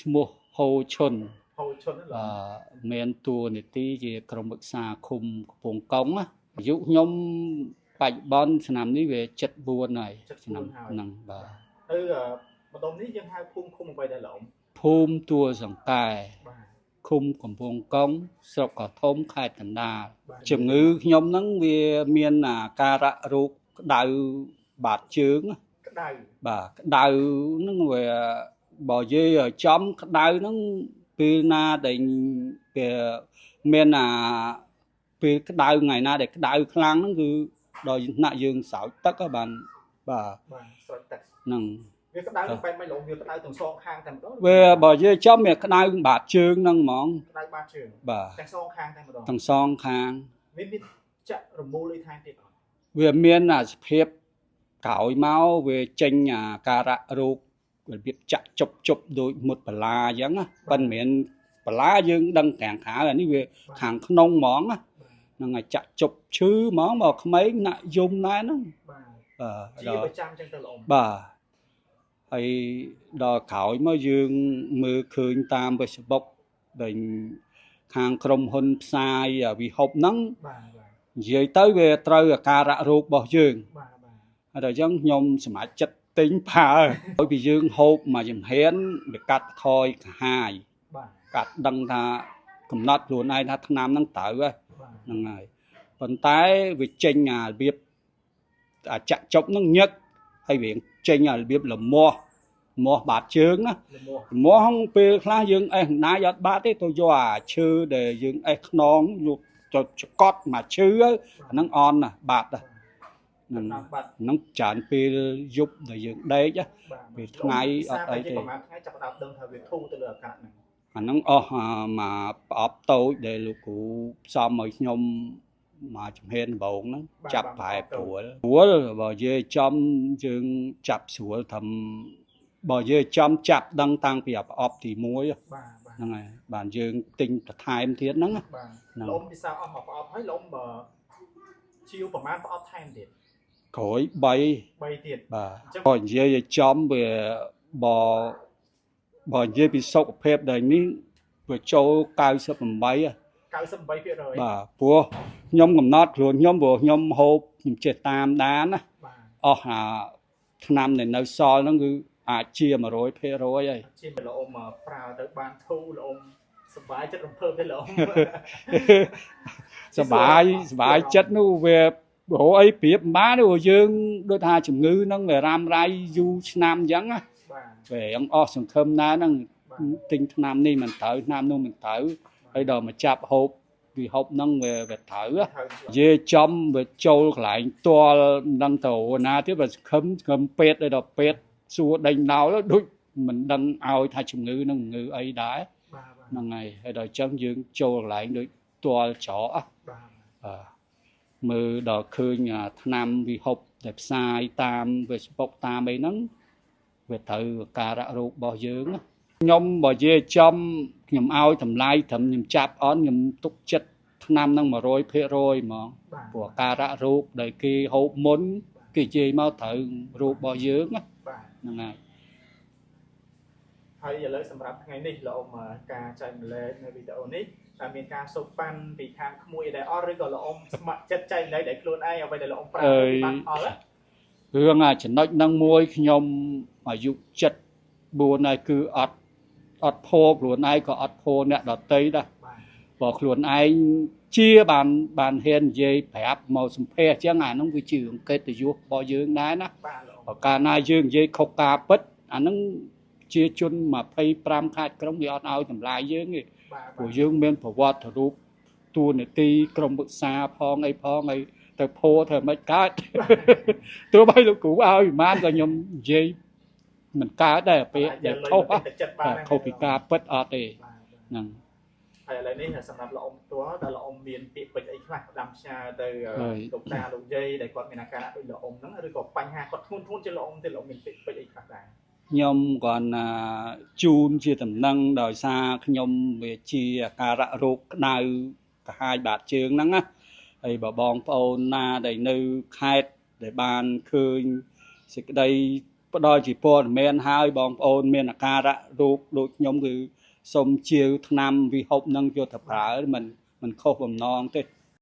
ឈ្មោះហូឈុនHồi xuân đó là មានតួនាទីជាក្រុមប្រឹក្សាឃុំកំពង់កុងណាអាយុខ្ញុំបច្ចុប្បន្នឆ្នាំនេះវា74ហើយឆ្នាំហ្នឹងបាទ ừ mà đồngนี้ยังhai khung khungไปได้หรอ ភូមិទួលសង្កែ បាទ ឃុំកំពង់កុងស្រុកកោះធំខេត្តកណ្ដាលជំងឺខ្ញុំហ្នឹងវាមានការៈរោគក្តៅបាតជើង ក្តៅ បាទក្តៅហ្នឹងវាបើនិយាយចំក្តៅហ្នឹងពេលណាដែលវាមានពេលក្តៅថ្ងៃណាដែលក្តៅខ្លាំងហ្នឹងគឺដល់ថ្នាក់យើងស្រោចទឹកហ្នឹងបាទបាទស្រោចទឹក ហ្នឹង វាក្តៅបែបមិនឡងវាក្តៅទាំងសងខាងតែម្ដង វាបើនិយាយចំវាក្តៅបាតជើងហ្នឹងហ្មង ក្តៅបាតជើង បាទ ទាំងសងខាងតែម្ដង ទាំងសងខាង មានចាក់រមូលអីថែមទៀតអត់ វាមានសភាពក្រោយមកវាចេញការៈរោគរបៀបចាក់ជប់ដោយមុតបលាអញ្ចឹងណាប៉ិនមិនបលាយើងដឹងទាំងខាងអានេះវាខាងក្នុងហ្មងណាហ្នឹងហើយចាក់ជប់ឈឺហ្មងមកក្មេងណាក់យំណែហ្នឹង បាទជាប្រចាំចឹងទៅល្អ បាទហើយដល់ក្រោយមកយើងមើលឃើញតាម Facebook ដែលខាងក្រុមហ៊ុនផ្សាយវិហុបហ្នឹង បាទ និយាយទៅវាត្រូវអាការៈរោគរបស់យើង បាទ ហើយដល់អញ្ចឹងខ្ញុំសមាជិកទិញផើឲ្យពីយើងហូបមួយចំហៀនវាកាត់ថយកាហាយ បាទ កាត់ដឹងថាកំណត់ខ្លួនឯងថាថ្នាំហ្នឹងត្រូវហ្នឹងហើយប៉ុន្តែវាចេញរបៀបចាក់ចប់ហ្នឹងញឹកហើយវាចេញរបៀបលមាស់មាស់បាតជើងណាលមាស់ហ្នឹងពេលខ្លះយើងអេះណាយអត់បាតទេទៅយកឈើដែលយើងអេះខ្នងយកចកត់មកឈើហ្នឹងអន់ណាបាតហ្នឹងច្រើនពេលយប់ដែលយើងដេកពេលថ្ងៃអត់អីទេ ប្រហែលថ្ងៃចាប់ដើមដឹងថាវាធូរទៅលើអាកាសហ្នឹង អាហ្នឹងអស់មកប្រអប់តូចដែលលោកគ្រូផ្សំឲ្យខ្ញុំមកចំហៀនដំបងហ្នឹងចាប់ប្រែព្រួលបើនិយាយចំយើងចាប់ស្រួលថាបើនិយាយចំចាប់ដឹងតាំងពីប្រអប់ទី1ហ្នឹងហើយបានយើងទិញបន្ថែមទៀតហ្នឹងបាទលំពិសាអស់មកប្រអប់ហើយលំជាវប្រហែលប្រអប់ថែមទៀត ក្រោយ3 ទៀត បាទបើនិយាយឲ្យចំវាបើនិយាយពីសុខភាពដែលនេះវាចូល98 98% បាទព្រោះខ្ញុំកំណត់ខ្លួនខ្ញុំព្រោះខ្ញុំហូបខ្ញុំចេះតាមដានណាអស់ឆ្នាំដែលនៅសល់ហ្នឹងគឺអាចជា 100% ហើយជាល្អមប្រើទៅបានធូរល្អមសบายចិត្តរំភើបទេល្អម សบายចិត្តនោះវាព្រោះអីប្រៀបមិនបានទេព្រោះយើងដូចថាជំងឺហ្នឹងវារ៉ាំរ៉ៃយូរឆ្នាំអញ្ចឹងណាវាអងអស់សង្ឃឹមណាស់ហ្នឹងទិញឆ្នាំនេះមិនត្រូវឆ្នាំនោះមិនត្រូវហើយដល់មកចាប់ហូបពីហូបហ្នឹងវាត្រូវនិយាយចំវាចូលកន្លែងទាល់មិនដឹងទៅណាទៀតបើសង្ឃឹមពេទ្យដល់ពេទ្យសួរដេញដោលដូចមិនដឹងឲ្យថាជំងឺហ្នឹងជំងឺអីដែរហ្នឹងហើយដល់អញ្ចឹងយើងចូលកន្លែងដូចទាល់ច្រកមើលដល់ឃើញថ្នាំវិហុបដែលផ្សាយតាម Facebook តាមអីហ្នឹងវាត្រូវការៈរោគរបស់យើងខ្ញុំបើនិយាយចំខ្ញុំឲ្យតម្លៃត្រឹមខ្ញុំចាប់អន់ខ្ញុំទុកចិត្តថ្នាំហ្នឹង 100% ហ្មងព្រោះការៈរោគដែលគេហូបមុនគេនិយាយមកត្រូវរោគរបស់យើងហ្នឹងហើយឥឡូវសម្រាប់ថ្ងៃនេះលោកអ៊ំការចែកម្លែកនៅវីដេអូនេះតែមានការសូកប៉ាន់ពីខាងក្មួយដែរអត់ឬក៏លោកអ៊ំស្ម័គ្រចិត្តចែកម្លែកដល់ខ្លួនឯងអ្វីដែលលោកអ៊ំប្រើបានផលរឿងចំណុចហ្នឹងមួយខ្ញុំអាយុ74ហើយគឺអត់ភ័ព្វខ្លួនឯងក៏អត់ភ័ព្វអ្នកដទៃដែរបើខ្លួនឯងជាបានហ៊ាននិយាយប្រាប់មកសម្ភាសអញ្ចឹងអាហ្នឹងវាជាអង្កេតយុសរបស់យើងដែរណាបើកាលណាយើងនិយាយខុសការពិតអាហ្នឹងជាជន25ខេត្តក្រុងវាអត់ឲ្យតម្លៃយើងទេព្រោះយើងមានប្រវត្តិរូបតួនាទីក្រុមប្រឹក្សាផងអីផងហើយទៅភោធ្វើមិនកើតទោះបីលោកគ្រូឲ្យប្រហែលក៏ខ្ញុំនិយាយមិនកើតដែរពេលដែលខុសពីការពិតអត់ទេហ្នឹងហើយឥឡូវនេះសម្រាប់លោកអ៊ំផ្ទាល់ដល់លោកអ៊ំមានពាក្យពេចន៍អីខ្លះផ្ដាំផ្ញើទៅលោកតាលោកយាយដែលគាត់មានអាការៈដូចលោកអ៊ំហ្នឹងឬក៏បញ្ហាគាត់ធ្ងន់ជាងលោកអ៊ំទេលោកអ៊ំមានពាក្យពេចន៍អីខ្លះដែរខ្ញុំគាត់ជូនជាតំណែងដោយសារខ្ញុំវាជាអាការៈរោគក្តៅកាហាយបាតជើងហ្នឹងណាហើយបងប្អូនណាដែលនៅខេត្តដែលបានឃើញសេចក្តី ផ្ដល់ជាព័ត៌មានហើយបងប្អូនមានអាការៈរោគដូចខ្ញុំគឺសូមជាវថ្នាំវិហុបនឹងយកទៅប្រើមិនខុសបំណងទេ